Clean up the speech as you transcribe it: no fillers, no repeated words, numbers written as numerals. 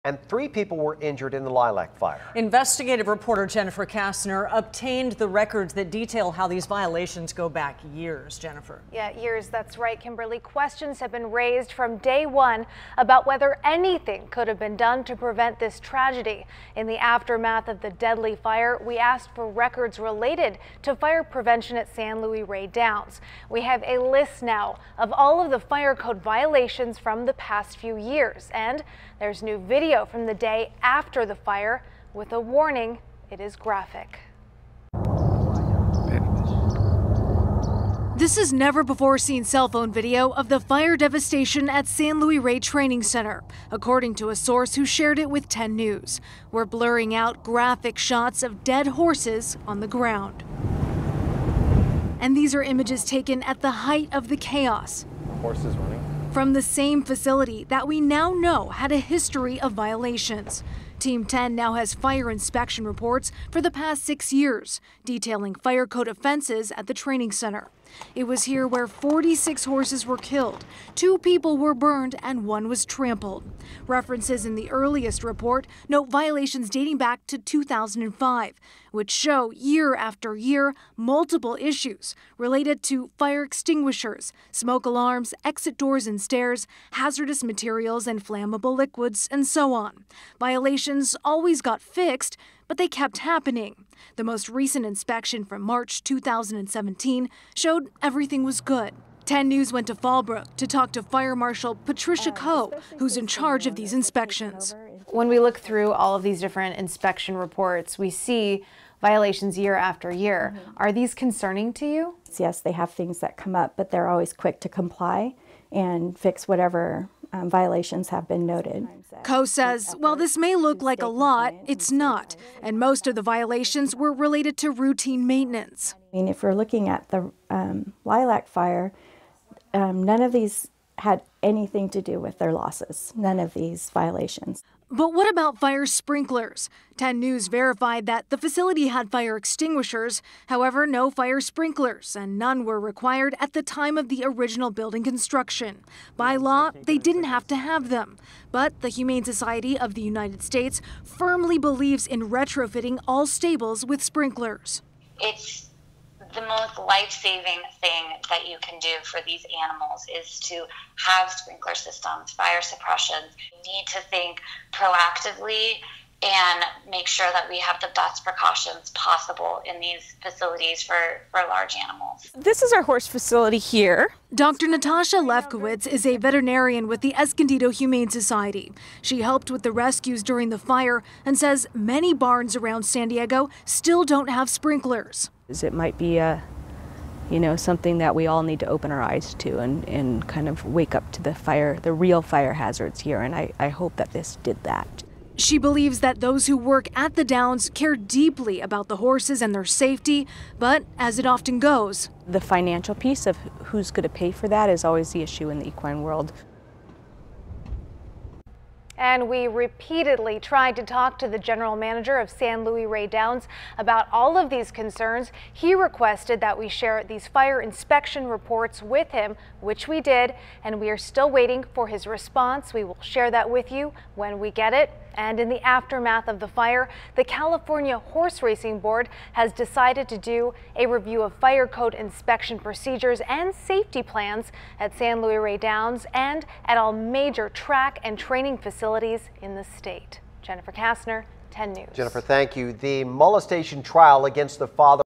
and 3 people were injured in the Lilac fire. Investigative reporter Jennifer Kastner obtained the records that detail how these violations go back years. Jennifer. Yeah, years. That's right, Kimberly. Questions have been raised from day one about whether anything could have been done to prevent this tragedy. In the aftermath of the deadly fire, we asked for records related to fire prevention at San Luis Rey Downs. We have a list now of all of the fire code violations from the past few years, and there's new video from the day after the fire with a warning: it is graphic. This is never-before-seen cell phone video of the fire devastation at San Luis Rey Training Center, according to a source who shared it with 10 News. We're blurring out graphic shots of dead horses on the ground. And these are images taken at the height of the chaos. Horses running. From the same facility that we now know had a history of violations. Team 10 now has fire inspection reports for the past 6 years, detailing fire code offenses at the training center. It was here where 46 horses were killed, 2 people were burned, and 1 was trampled. References in the earliest report note violations dating back to 2005, which show year after year multiple issues related to fire extinguishers, smoke alarms, exit doors and stairs, hazardous materials and flammable liquids, and so on. Violations always got fixed, but they kept happening. The most recent inspection from March 2017 showed everything was good. 10 News went to Fallbrook to talk to Fire Marshal Patricia Coe, who's in charge of these inspections. When we look through all of these different inspection reports, we see violations year after year. Are these concerning to you? Yes, they have things that come up, but they're always quick to comply and fix whatever violations have been noted. Coe says, while this may look like a lot, it's not, and most of the violations were related to routine maintenance. I mean, if we're looking at the Lilac fire, none of these had anything to do with their losses, none of these violations. But what about fire sprinklers? 10 News verified that the facility had fire extinguishers, however, no fire sprinklers, and none were required at the time of the original building construction. By law, they didn't have to have them. But the Humane Society of the United States firmly believes in retrofitting all stables with sprinklers. It's the most life-saving thing that you can do for these animals is to have sprinkler systems, fire suppression. You need to think proactively and make sure that we have the best precautions possible in these facilities for large animals. This is our horse facility here. Dr. Natasha Lefkowitz is a veterinarian with the Escondido Humane Society. She helped with the rescues during the fire and says many barns around San Diego still don't have sprinklers. It might be something that we all need to open our eyes to and kind of wake up to the real fire hazards here, and I hope that this did that. She believes that those who work at the Downs care deeply about the horses and their safety, but as it often goes, the financial piece of who's going to pay for that is always the issue in the equine world. And we repeatedly tried to talk to the general manager of San Luis Rey Downs about all of these concerns. He requested that we share these fire inspection reports with him, which we did, and we are still waiting for his response. We will share that with you when we get it. And in the aftermath of the fire, the California Horse Racing Board has decided to do a review of fire code inspection procedures and safety plans at San Luis Rey Downs and at all major track and training facilities in the state. Jennifer Kastner, 10 News. Jennifer, thank you. The molestation trial against the father